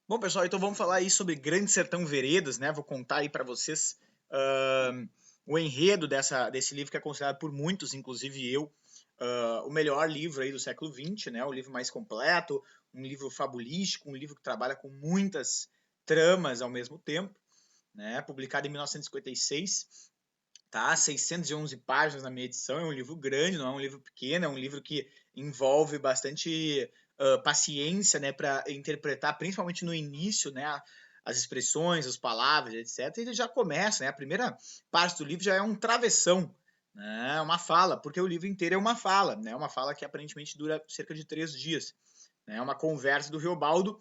Bom, pessoal, então vamos falar aí sobre Grande Sertão Veredas, né? Vou contar aí para vocês ahn, o enredo desse livro que é considerado por muitos, inclusive eu, o melhor livro aí do século XX, né? O livro mais completo, um livro fabulístico, um livro que trabalha com muitas tramas ao mesmo tempo, né? Publicado em 1956, tá? 611 páginas na minha edição, é um livro grande, não é um livro pequeno, é um livro que envolve bastante paciência, né, para interpretar, principalmente no início, né, as expressões, as palavras, etc. E ele já começa, né, a primeira parte do livro já é um travessão, né, uma fala, porque o livro inteiro é uma fala que aparentemente dura cerca de 3 dias, né, uma conversa do Riobaldo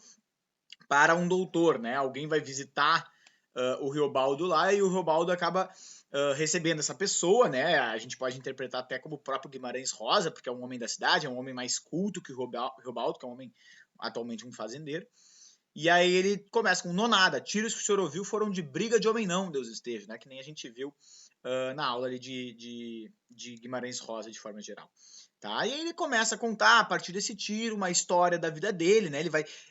para um doutor, né? Alguém vai visitar o Riobaldo lá e o Riobaldo acaba recebendo essa pessoa, né? A gente pode interpretar até como o próprio Guimarães Rosa, porque é um homem da cidade, é um homem mais culto que o Riobaldo, que é um homem atualmente um fazendeiro. E aí ele começa com nonada, tiros que o senhor ouviu foram de briga de homem não, Deus esteja, né? Que nem a gente viu na aula ali de Guimarães Rosa de forma geral. Tá? E aí ele começa a contar a partir desse tiro uma história da vida dele, né?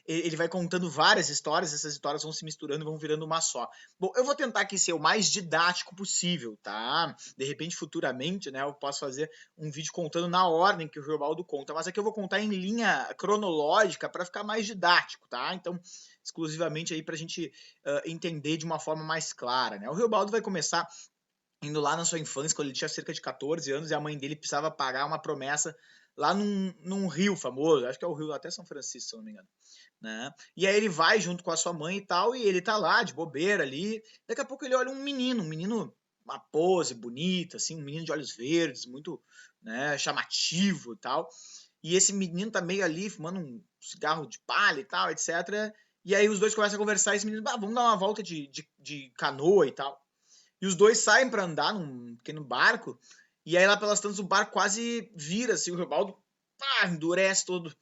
Ele vai contando várias histórias, essas histórias vão se misturando, vão virando uma só. Bom, eu vou tentar aqui ser o mais didático possível, tá? De repente, futuramente, né, eu posso fazer um vídeo contando na ordem que o Riobaldo conta, mas aqui eu vou contar em linha cronológica para ficar mais didático, tá? Então, exclusivamente aí para a gente entender de uma forma mais clara, né? O Riobaldo vai começar indo lá na sua infância, quando ele tinha cerca de 14 anos, e a mãe dele precisava pagar uma promessa lá num rio famoso, acho que é o rio até São Francisco, se eu não me engano, né? E aí ele vai junto com a sua mãe e tal, e ele tá lá de bobeira ali. Daqui a pouco ele olha um menino, uma pose bonita, assim, um menino de olhos verdes, muito, né, chamativo e tal. E esse menino tá meio ali fumando um cigarro de palha e tal, etc. E aí os dois começam a conversar e esse menino, vamos dar uma volta de canoa e tal. E os dois saem para andar num pequeno barco. E aí lá pelas tantas o barco quase vira, assim, o Rebaldo endurece todo.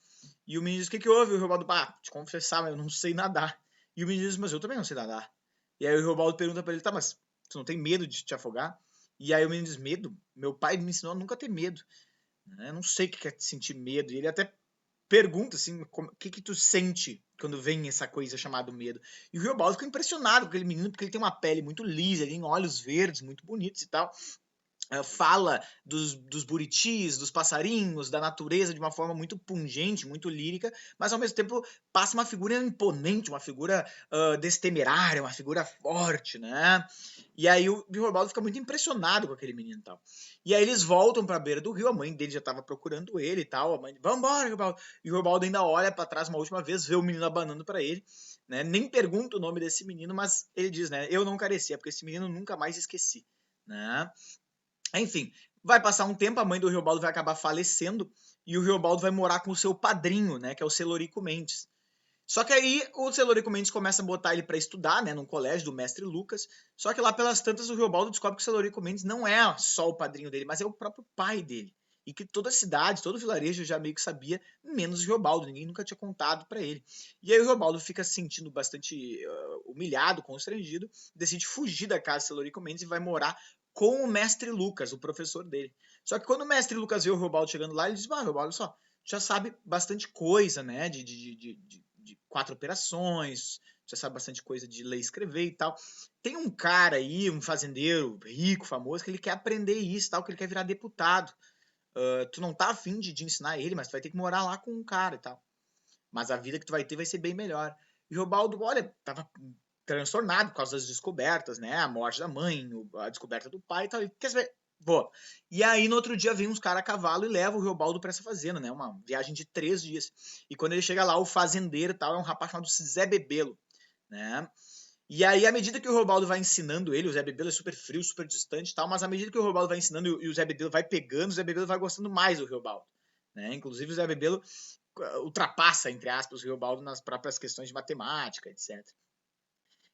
E o menino diz, o que que houve? E o Rebaldo, te confessar, mas eu não sei nadar. E o menino diz, mas eu também não sei nadar. E aí o Rebaldo pergunta para ele, tá, mas tu não tem medo de te afogar? E aí o menino diz, medo? Meu pai me ensinou a nunca ter medo. Eu não sei o que é sentir medo. E ele até pergunta assim, o que que tu sente quando vem essa coisa chamada medo? E o Riobaldo fica impressionado com aquele menino, porque ele tem uma pele muito lisa, ele tem olhos verdes muito bonitos e tal. Fala dos buritis, dos passarinhos, da natureza de uma forma muito pungente, muito lírica, mas ao mesmo tempo passa uma figura imponente, uma figura destemerária, uma figura forte, né? E aí o Riobaldo fica muito impressionado com aquele menino e tal. E aí eles voltam para a beira do rio, a mãe dele já estava procurando ele e tal, a mãe, vambora, Riobaldo. E o Riobaldo ainda olha para trás uma última vez, vê o menino abanando para ele, né? Nem pergunta o nome desse menino, mas ele diz, né? Eu não carecia, porque esse menino nunca mais esqueci, né? Enfim, vai passar um tempo, a mãe do Riobaldo vai acabar falecendo e o Riobaldo vai morar com o seu padrinho, né, que é o Celorico Mendes. Só que aí o Celorico Mendes começa a botar ele para estudar, né, num colégio do mestre Lucas. Só que lá pelas tantas o Riobaldo descobre que o Celorico Mendes não é só o padrinho dele, mas é o próprio pai dele. E que toda a cidade, todo o vilarejo já meio que sabia, menos o Riobaldo, ninguém nunca tinha contado para ele. E aí o Riobaldo fica se sentindo bastante humilhado, constrangido, decide fugir da casa do Celorico Mendes e vai morar com o mestre Lucas, o professor dele. Só que quando o mestre Lucas vê o Riobaldo chegando lá, ele diz: Riobaldo, olha só, já sabe bastante coisa, né? De 4 operações, já sabe bastante coisa de ler e escrever e tal. Tem um cara aí, um fazendeiro rico, famoso, que ele quer aprender isso, tal, que ele quer virar deputado. Tu não tá afim de ensinar ele, mas tu vai ter que morar lá com um cara e tal. Mas a vida que tu vai ter vai ser bem melhor. E o Baldo, olha, tava transtornado por causa das descobertas, né? A morte da mãe, a descoberta do pai e tal. E, quer saber? Vou. E aí, no outro dia, vem uns caras a cavalo e leva o Riobaldo pra essa fazenda, né? Uma viagem de 3 dias. E quando ele chega lá, o fazendeiro e tal é um rapaz chamado Zé Bebelo, né? E aí, à medida que o Riobaldo vai ensinando ele, o Zé Bebelo é super frio, super distante e tal, mas à medida que o Riobaldo vai ensinando e o Zé Bebelo vai pegando, o Zé Bebelo vai gostando mais do Riobaldo, né? Inclusive, o Zé Bebelo ultrapassa, entre aspas, o Riobaldo nas próprias questões de matemática, etc.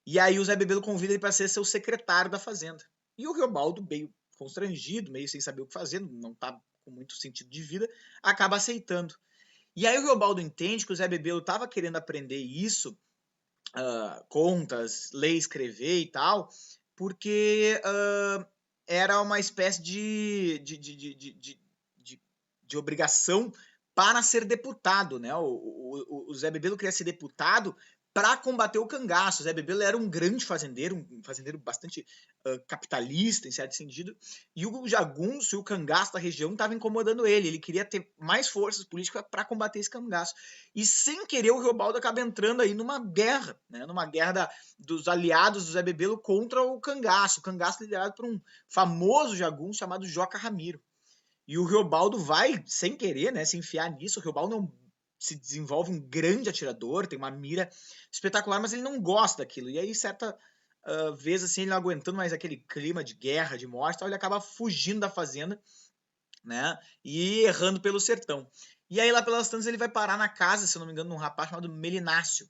E aí o Zé Bebelo convida ele para ser seu secretário da fazenda. E o Riobaldo, meio constrangido, meio sem saber o que fazer, não tá com muito sentido de vida, acaba aceitando. E aí o Riobaldo entende que o Zé Bebelo estava querendo aprender isso, contas, ler, escrever e tal, porque era uma espécie de obrigação para ser deputado, né? O Zé Bebelo queria ser deputado para combater o cangaço. O Zé Bebelo era um grande fazendeiro, um fazendeiro bastante capitalista, em certo sentido, e o jagunço e o cangaço da região estavam incomodando ele. Ele queria ter mais forças políticas para combater esse cangaço. E sem querer, o Reobaldo acaba entrando aí numa guerra, né? Numa guerra dos aliados do Zé Bebelo contra o cangaço. O cangaço liderado por um famoso jagunço chamado Joca Ramiro. E o Reobaldo vai, sem querer, né, se enfiar nisso. O Reobaldo não se desenvolve um grande atirador, tem uma mira espetacular, mas ele não gosta daquilo. E aí, certa vez, assim, ele não aguentando mais aquele clima de guerra, de morte, ele acaba fugindo da fazenda, né, e errando pelo sertão. E aí, lá pelas tantas, ele vai parar na casa, se eu não me engano, de um rapaz chamado Melinácio,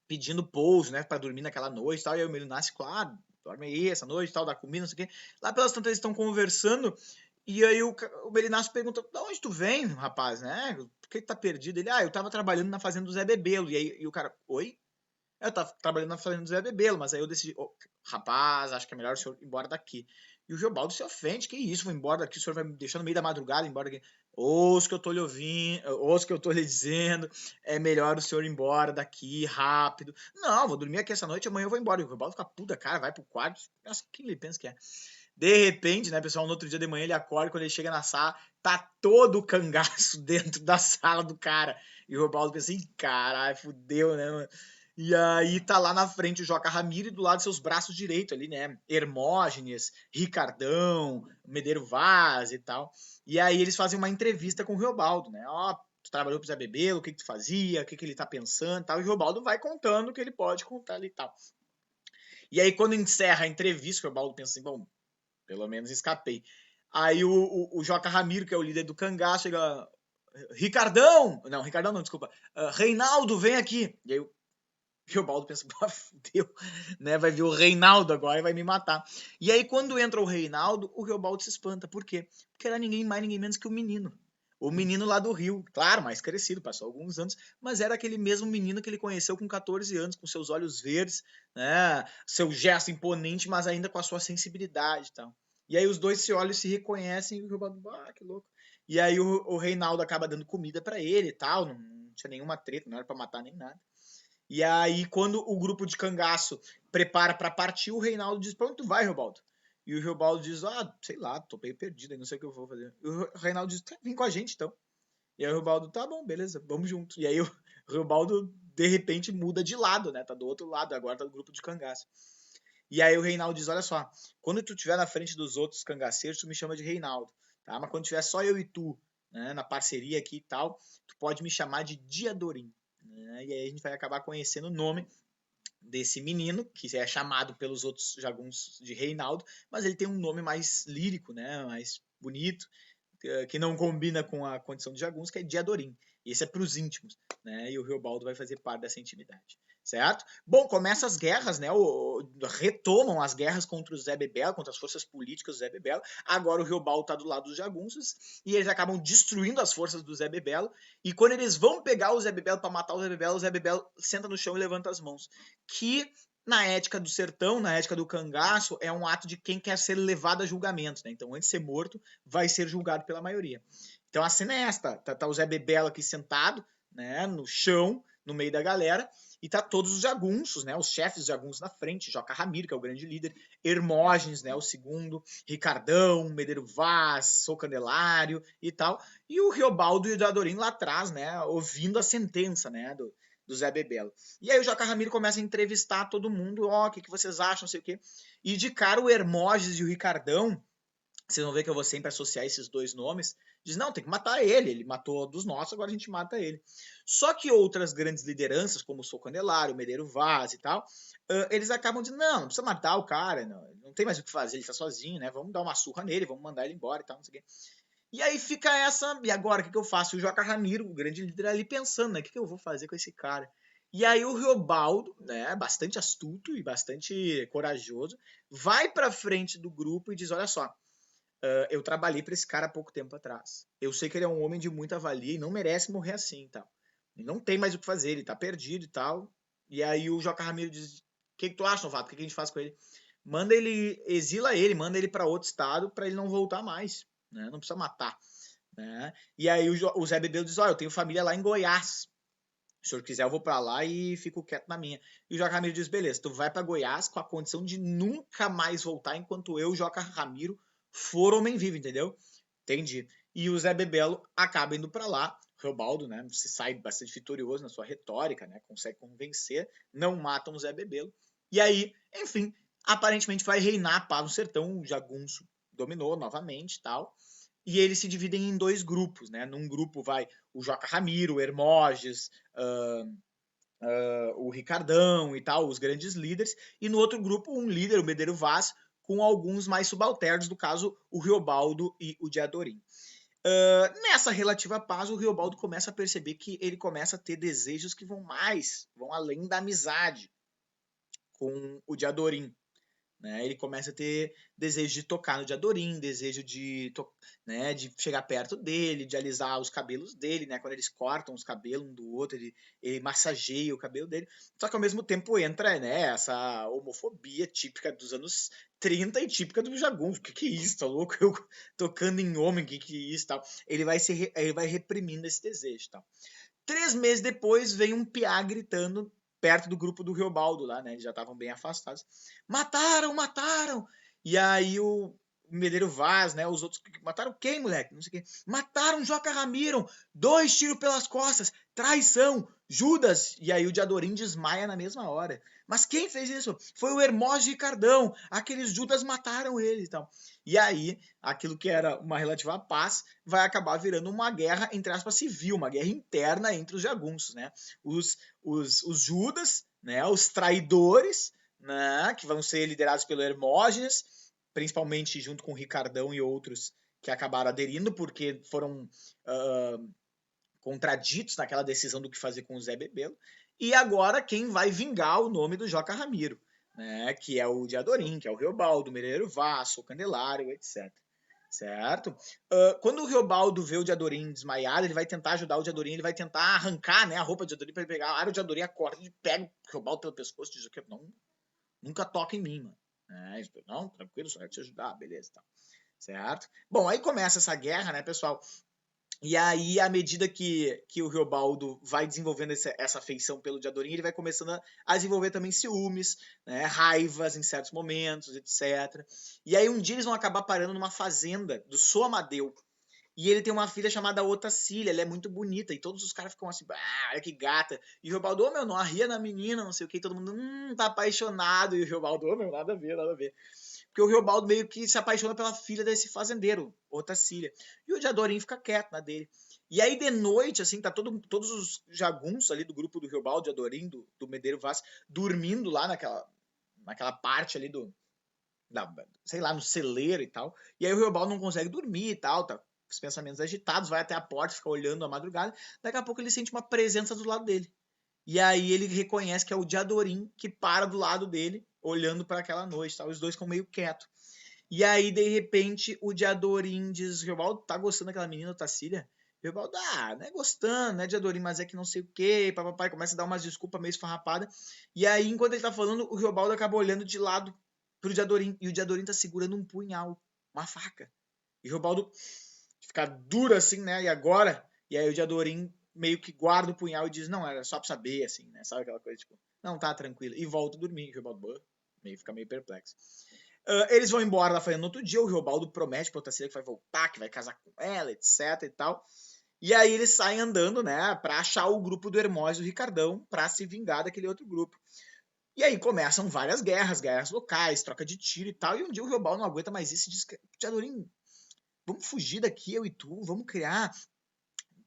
pedindo pouso, né, para dormir naquela noite e tal. E aí o Melinácio, claro, dorme aí essa noite, tal, dá comida, não sei o quê. Lá pelas tantas, eles estão conversando. E aí o Melinácio pergunta, de onde tu vem, rapaz, né? Por que tu tá perdido? Ele, eu tava trabalhando na fazenda do Zé Bebelo. E aí o cara, oi? Eu tava trabalhando na fazenda do Zé Bebelo, mas aí eu decidi, rapaz, acho que é melhor o senhor ir embora daqui. E o Geobaldo se ofende, que isso, vou embora daqui, o senhor vai me deixar no meio da madrugada, embora daqui. Ouça que eu tô lhe ouvindo, ouça que eu tô lhe dizendo, é melhor o senhor ir embora daqui, rápido. Não, vou dormir aqui essa noite, amanhã eu vou embora. E o Geobaldo fica puta, cara, vai pro quarto, nossa, quem ele pensa que é? De repente, né, pessoal, no outro dia de manhã ele acorda, quando ele chega na sala, tá todo o cangaço dentro da sala do cara. E o Robaldo pensa assim, caralho, fudeu, né, mano? E aí tá lá na frente o Joca Ramiro e do lado seus braços direitos ali, né? Hermógenes, Ricardão, Medeiro Vaz e tal. E aí eles fazem uma entrevista com o Riobaldo, né? Ó, tu trabalhou pro Zé Bebelo, o que tu fazia, o que ele tá pensando e tal. E o Riobaldo vai contando o que ele pode contar ali e tal. E aí quando encerra a entrevista, o Riobaldo pensa assim, bom, pelo menos escapei. Aí o Joca Ramiro, que é o líder do cangaço, chega. Ricardão! Não, Ricardão não, desculpa. Reinaldo, vem aqui. E aí o Geobaldo pensa, fudeu, né? Vai vir o Reinaldo agora e vai me matar. E aí, quando entra o Reinaldo, o Geobaldo se espanta. Por quê? Porque era ninguém mais, ninguém menos que o menino. O menino lá do Rio, claro, mais crescido, passou alguns anos, mas era aquele mesmo menino que ele conheceu com 14 anos, com seus olhos verdes, né? Seu gesto imponente, mas ainda com a sua sensibilidade e tal. E aí os dois se olham e se reconhecem e o Geobaldo, que louco. E aí o Reinaldo acaba dando comida para ele e tal, não tinha nenhuma treta, não era para matar nem nada. E aí, quando o grupo de cangaço prepara para partir, o Reinaldo diz: pra onde tu vai, Reobaldo? E o Reobaldo diz: sei lá, tô meio perdido, não sei o que eu vou fazer. E o Reinaldo diz: vem com a gente então. E aí o Reobaldo: tá bom, beleza, vamos junto. E aí o Reobaldo, de repente, muda de lado, né? Tá do outro lado, agora tá do grupo de cangaço. E aí o Reinaldo diz: olha só, quando tu estiver na frente dos outros cangaceiros, tu me chama de Reinaldo, tá? Mas quando tiver só eu e tu, né, na parceria aqui e tal, tu pode me chamar de Diadorim. Né? E aí a gente vai acabar conhecendo o nome desse menino, que é chamado pelos outros jagunços de Reinaldo, mas ele tem um nome mais lírico, né, mais bonito, que não combina com a condição de jagunço, que é Diadorim. E esse é para os íntimos, né? E o Reobaldo vai fazer parte dessa intimidade, certo? Bom, começam as guerras, né? Retomam as guerras contra o Zé Bebelo, contra as forças políticas do Zé Bebelo. Agora o Reobaldo está do lado dos jagunços e eles acabam destruindo as forças do Zé Bebelo. E quando eles vão pegar o Zé Bebelo para matar o Zé Bebelo senta no chão e levanta as mãos. Que na ética do sertão, na ética do cangaço, é um ato de quem quer ser levado a julgamento, né? Então, antes de ser morto, vai ser julgado pela maioria. Então, a cena é esta. Tá o Zé Bebelo aqui sentado, né, no chão, no meio da galera, e tá todos os jagunços, né, os chefes dos jagunços na frente, Joca Ramiro, que é o grande líder, Hermógenes, né, o segundo, Ricardão, Medeiro Vaz, Sou Candelário e tal, e o Riobaldo e o Dadorim lá atrás, né, ouvindo a sentença, né, do Zé Bebelo. E aí o Joca Ramiro começa a entrevistar todo mundo, o que vocês acham, não sei o quê. E de cara o Hermógenes e o Ricardão, vocês vão ver que eu vou sempre associar esses dois nomes, diz, não, tem que matar ele matou dos nossos, agora a gente mata ele. Só que outras grandes lideranças, como o Sou Candelário, o Medeiro Vaz e tal, eles acabam dizendo, não precisa matar o cara, não tem mais o que fazer, ele tá sozinho, né, vamos dar uma surra nele, vamos mandar ele embora e tal, não sei o quê. E aí fica essa, e agora, o que eu faço? O Joca Ramiro, o grande líder, ali pensando, né, o que eu vou fazer com esse cara? E aí o Riobaldo, né, bastante astuto e bastante corajoso, vai pra frente do grupo e diz, olha só, eu trabalhei para esse cara há pouco tempo atrás. Eu sei que ele é um homem de muita valia e não merece morrer assim e tal. Ele não tem mais o que fazer, ele tá perdido e tal. E aí o Joca Ramiro diz: o que tu acha, Novato? O que a gente faz com ele? Manda ele, exila ele, manda ele para outro estado para ele não voltar mais. Né? Não precisa matar. Né? E aí o Zé Bebelo diz: eu tenho família lá em Goiás. Se o senhor quiser, eu vou pra lá e fico quieto na minha. E o Joca Ramiro diz, beleza, tu vai pra Goiás com a condição de nunca mais voltar enquanto eu, Joca Ramiro, for homem vivo, entendeu? Entendi. E o Zé Bebelo acaba indo pra lá. O Reobaldo, né, se sai bastante vitorioso na sua retórica, né, consegue convencer, não matam o Zé Bebelo. E aí, enfim, aparentemente vai reinar a paz no sertão. O Jagunço dominou novamente e tal. E eles se dividem em dois grupos, né? Num grupo vai o Joca Ramiro, o Hermógenes, o Ricardão e tal, os grandes líderes, e no outro grupo um líder, o Medeiro Vaz, com alguns mais subalternos, no caso o Riobaldo e o Diadorim. Nessa relativa paz, o Riobaldo começa a perceber que ele começa a ter desejos que vão além da amizade com o Diadorim. Né? Ele começa a ter desejo de tocar no Diadorim, desejo né, de chegar perto dele, de alisar os cabelos dele, né? Quando eles cortam os cabelos um do outro, ele massageia o cabelo dele. Só que ao mesmo tempo entra, né, essa homofobia típica dos anos 30 e típica do Jagunço. O que é isso? Tá louco? Eu tocando em homem, que é isso? Tal. Ele vai reprimindo esse desejo. Tal. 3 meses depois vem um piá gritando perto do grupo do Riobaldo lá, né? Eles já estavam bem afastados. Mataram, mataram! E aí o Medeiro Vaz, né? Os outros. Mataram quem, moleque? Não sei o quê. Mataram Joca Ramiro! 2 tiros pelas costas! Traição! Judas! E aí o Diadorim desmaia na mesma hora. Mas quem fez isso? Foi o Hermógenes Ricardão. Aqueles Judas mataram ele e tal. E aí, aquilo que era uma relativa paz vai acabar virando uma guerra, entre aspas, civil, uma guerra interna entre os jagunços, né? Os Judas, né? Os traidores, né? Que vão ser liderados pelo Hermógenes, principalmente junto com o Ricardão e outros que acabaram aderindo, porque foram contraditos naquela decisão do que fazer com o Zé Bebelo. E agora quem vai vingar o nome do Joca Ramiro, né? Que é o Diadorim, que é o Riobaldo, o Mereiro Vasso, o Candelário, etc. Certo? Quando o Riobaldo vê o Diadorim desmaiado, ele vai tentar ajudar o Diadorim, ele vai tentar arrancar, né, a roupa do Diadorim para ele pegar a área, o Diadorim acorda, ele pega o Riobaldo pelo pescoço e diz que não, nunca toca em mim, mano. Não, tranquilo, só quero te ajudar, beleza, tá. Certo? Bom, aí começa essa guerra, né, pessoal? E aí, à medida que o Riobaldo vai desenvolvendo essa afeição pelo Diadorim, ele vai começando a desenvolver também ciúmes, né, raivas em certos momentos, etc. E aí, um dia eles vão acabar parando numa fazenda do Sou Amadeu. E ele tem uma filha chamada Otacília, ela é muito bonita. E todos os caras ficam assim, olha que gata. E o Riobaldo, oh, meu, não arria na menina, não sei o que. E todo mundo, tá apaixonado. E o Riobaldo, oh, meu, nada a ver, nada a ver. Porque o Riobaldo meio que se apaixona pela filha desse fazendeiro, Otacília. E o Diadorim fica quieto na dele. E aí, de noite, assim, tá todos os jagunços ali do grupo do Riobaldo, Diadorim, do Medeiro Vaz, dormindo lá naquela parte ali sei lá, no celeiro e tal. E aí o Riobaldo não consegue dormir e tal, tá os pensamentos agitados, vai até a porta, fica olhando a madrugada. Daqui a pouco ele sente uma presença do lado dele. E aí ele reconhece que é o Diadorim que para do lado dele, olhando para aquela noite. Tá? Os dois ficam meio quietos. E aí, de repente, o Diadorim diz: Riobaldo, tá gostando daquela menina, Otacília? Riobaldo, não é gostando, né, Diadorim, mas é que não sei o quê. Papai começa a dar umas desculpas meio esfarrapadas. E aí, enquanto ele tá falando, o Riobaldo acaba olhando de lado pro Diadorim. E o Diadorim tá segurando um punhal, uma faca. E o Riobaldo fica duro assim, né? E agora? E aí o Diadorim meio que guarda o punhal e diz: não, era só pra saber, assim, né? Sabe aquela coisa, tipo, não, tá tranquilo. E volta a dormir. O Riobaldo fica meio perplexo. Eles vão embora da fazenda no outro dia. O Riobaldo promete pra Otacília que vai voltar, que vai casar com ela, etc e tal. E aí eles saem andando, né, pra achar o grupo do Hermógenes e do Ricardão pra se vingar daquele outro grupo. E aí começam várias guerras locais, troca de tiro e tal. E um dia o Riobaldo não aguenta mais isso e diz: Diadorim, vamos fugir daqui, eu e tu, vamos criar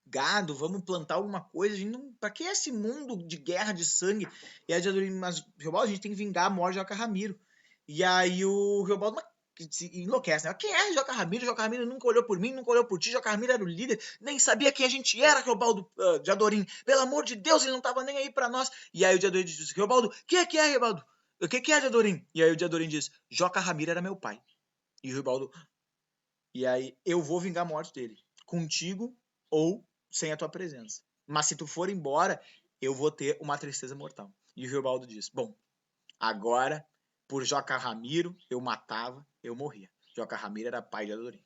gado, vamos plantar alguma coisa. Pra que esse mundo de guerra de sangue? E aí Diadorim, mas Riobaldo, a gente tem que vingar a morte de Joca Ramiro. E aí o Riobaldo se enlouquece, né? Quem é Joca Ramiro? Joca Ramiro nunca olhou por mim, nunca olhou por ti. Joca Ramiro era o líder, nem sabia quem a gente era, Riobaldo Diadorim. Pelo amor de Deus, ele não tava nem aí pra nós. E aí o Diadorim diz: Riobaldo, quem é Riobaldo? O que é Diadorim? E aí o Diadorim diz: Joca Ramiro era meu pai. E o Riobaldo, e aí eu vou vingar a morte dele, contigo ou sem a tua presença. Mas se tu for embora, eu vou ter uma tristeza mortal. E o Riobaldo diz: bom, agora, por Joca Ramiro, eu matava, eu morria. Joca Ramiro era pai de Adorim.